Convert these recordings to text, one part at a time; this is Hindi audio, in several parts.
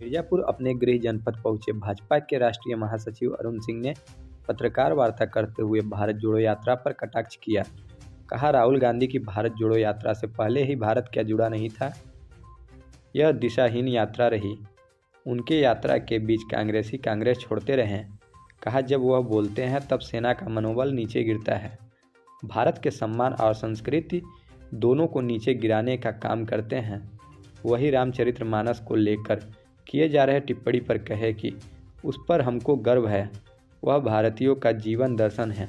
मिर्जापुर अपने गृह जनपद पहुंचे भाजपा के राष्ट्रीय महासचिव अरुण सिंह ने पत्रकार वार्ता करते हुए भारत जोड़ो यात्रा पर कटाक्ष किया। कहा, राहुल गांधी की भारत जोड़ो यात्रा से पहले ही भारत क्या जुड़ा नहीं था, यह दिशाहीन यात्रा रही। उनके यात्रा के बीच कांग्रेसी कांग्रेस छोड़ते रहे। कहा, जब वह बोलते हैं तब सेना का मनोबल नीचे गिरता है। भारत के सम्मान और संस्कृति दोनों को नीचे गिराने का काम करते हैं। वही रामचरितमानस को लेकर किए जा रहे टिप्पणी पर कहे कि उस पर हमको गर्व है, वह भारतीयों का जीवन दर्शन है।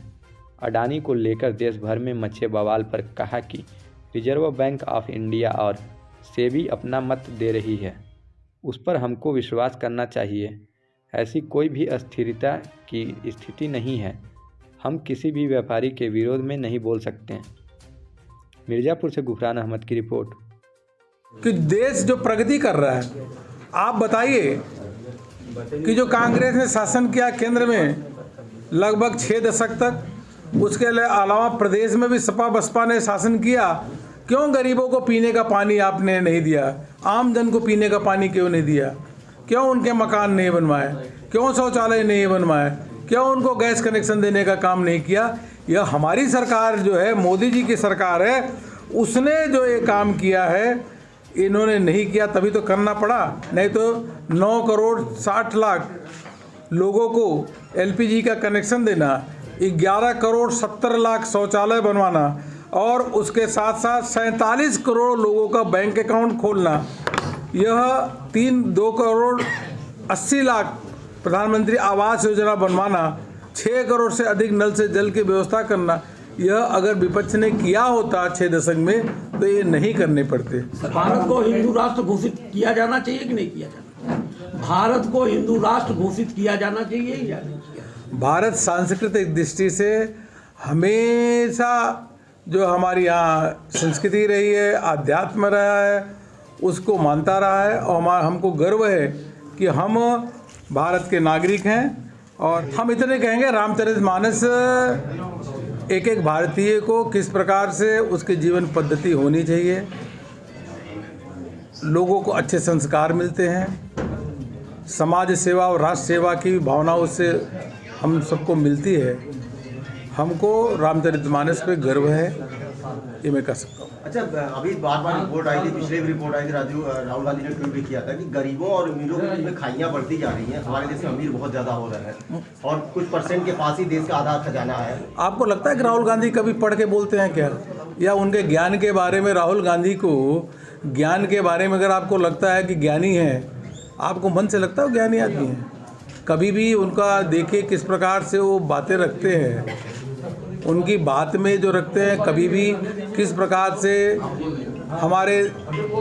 अडानी को लेकर देश भर में मचे बवाल पर कहा कि रिजर्व बैंक ऑफ इंडिया और सेबी अपना मत दे रही है, उस पर हमको विश्वास करना चाहिए। ऐसी कोई भी अस्थिरता की स्थिति नहीं है, हम किसी भी व्यापारी के विरोध में नहीं बोल सकते। मिर्जापुर से गुफरान अहमद की रिपोर्ट। कि देश जो प्रगति कर रहा है, आप बताइए कि जो कांग्रेस ने शासन किया केंद्र में लगभग 6 दशक तक, उसके अलावा प्रदेश में भी सपा बसपा ने शासन किया, क्यों गरीबों को पीने का पानी आपने नहीं दिया? आम जन को पीने का पानी क्यों नहीं दिया? क्यों उनके मकान नहीं बनवाए? क्यों शौचालय नहीं बनवाए? क्यों उनको गैस कनेक्शन देने का काम नहीं किया? यह हमारी सरकार जो है, मोदी जी की सरकार है, उसने जो ये काम किया है, इन्होंने नहीं किया तभी तो करना पड़ा। नहीं तो 9 करोड़ 60 लाख लोगों को एलपीजी का कनेक्शन देना, 11 करोड़ 70 लाख शौचालय बनवाना और उसके साथ साथ 47 करोड़ लोगों का बैंक अकाउंट खोलना, यह 2 करोड़ 80 लाख प्रधानमंत्री आवास योजना बनवाना, 6 करोड़ से अधिक नल से जल की व्यवस्था करना, यह अगर विपक्ष ने किया होता 6 दशक में तो ये नहीं करने पड़ते। भारत को हिंदू राष्ट्र घोषित किया जाना चाहिए कि नहीं किया जाना? भारत को हिंदू राष्ट्र घोषित किया जाना चाहिए या नहीं किया? भारत सांस्कृतिक दृष्टि से हमेशा जो हमारी यहाँ संस्कृति रही है, अध्यात्म रहा है, उसको मानता रहा है और हमको गर्व है कि हम भारत के नागरिक हैं। और हम इतने कहेंगे, रामचरितमानस एक एक भारतीय को किस प्रकार से उसके जीवन पद्धति होनी चाहिए, लोगों को अच्छे संस्कार मिलते हैं, समाज सेवा और राष्ट्र सेवा की भावना उससे हम सबको मिलती है। हमको रामचरितमानस पे गर्व है, ये मैं कह सकता हूँ। अच्छा, अभी बार रिपोर्ट आई थी, पिछले भी रिपोर्ट आई थी, राहुल गांधी ने ट्वीट भी किया था कि गरीबों और अमीरों के बीच में खाइयाँ बढ़ती जा रही हैं, हमारे देश में अमीर बहुत ज़्यादा हो रहे हैं और कुछ % के पास ही देश का आधा खजाना है। आपको लगता है कि राहुल गांधी कभी पढ़ के बोलते हैं क्या? या उनके ज्ञान के बारे में, राहुल गांधी को ज्ञान के बारे में अगर आपको लगता है कि ज्ञानी है, आपको मन से लगता है वो ज्ञानी आदमी है? कभी भी उनका देखिए किस प्रकार से वो बातें रखते हैं, उनकी बात में जो रखते हैं, कभी भी किस प्रकार से हमारे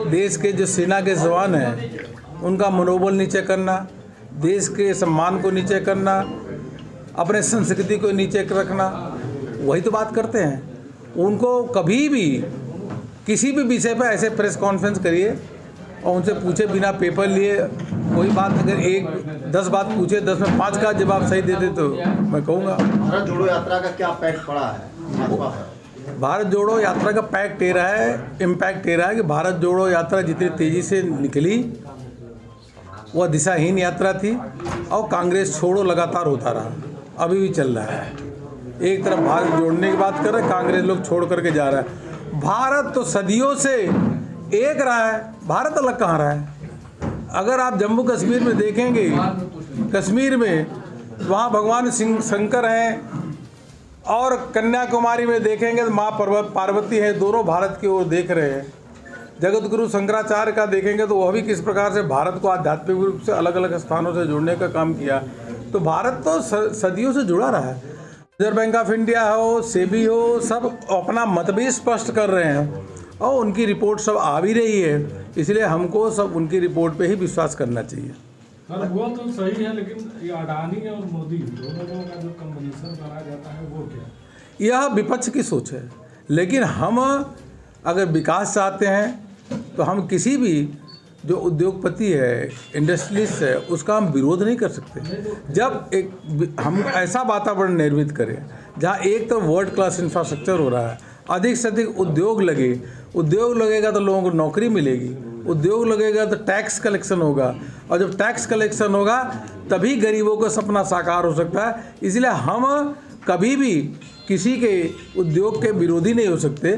देश के जो सेना के जवान हैं उनका मनोबल नीचे करना, देश के सम्मान को नीचे करना, अपने संस्कृति को नीचे रखना, वही तो बात करते हैं। उनको कभी भी किसी भी विषय पर ऐसे प्रेस कॉन्फ्रेंस करिए और उनसे पूछे बिना पेपर लिए कोई बात, अगर 10 बात पूछे 10 में 5 का जवाब सही दे दे तो मैं कहूँगा। भारत जोड़ो यात्रा का क्या पैक्ट पड़ा है? भारत जोड़ो यात्रा का पैक्ट ये रहा है, इम्पैक्ट ये रहा है कि भारत जोड़ो यात्रा जितनी तेज़ी से निकली वह दिशाहीन यात्रा थी और कांग्रेस छोड़ो लगातार होता रहा, अभी भी चल रहा है। एक तरफ भारत जोड़ने की बात कर रहे हैं, कांग्रेस लोग छोड़ करके जा रहा है। भारत तो सदियों से एक रहा है, भारत अलग कहाँ रहा है? अगर आप जम्मू कश्मीर में देखेंगे, कश्मीर में वहाँ भगवान शंकर हैं और कन्याकुमारी में देखेंगे तो माँ पार्वती है, दोनों भारत की ओर देख रहे हैं। जगत गुरु शंकराचार्य का देखेंगे तो वह भी किस प्रकार से भारत को आध्यात्मिक रूप से अलग अलग स्थानों से जोड़ने का काम किया। तो भारत तो सदियों से जुड़ा रहा है। रिजर्व बैंक ऑफ इंडिया हो, सेबी हो, सब अपना मत भी स्पष्ट कर रहे हैं और उनकी रिपोर्ट सब आ भी रही है, इसलिए हमको सब उनकी रिपोर्ट पे ही विश्वास करना चाहिए। सर, वो तो सही है, लेकिन ये अडानी और मोदी दोनों का जो कॉम्बिनेशन करा जाता है वो क्या? यह विपक्ष की सोच है, लेकिन हम अगर विकास चाहते हैं तो हम किसी भी जो उद्योगपति है, इंडस्ट्रियलिस्ट है, उसका हम विरोध नहीं कर सकते। जब हम ऐसा वातावरण निर्मित करें जहाँ एक तो वर्ल्ड क्लास इंफ्रास्ट्रक्चर हो रहा है, अधिक से अधिक उद्योग लगेगा तो लोगों को नौकरी मिलेगी, उद्योग लगेगा तो टैक्स कलेक्शन होगा, और जब टैक्स कलेक्शन होगा तभी गरीबों का सपना साकार हो सकता है। इसलिए हम कभी भी किसी के उद्योग के विरोधी नहीं हो सकते।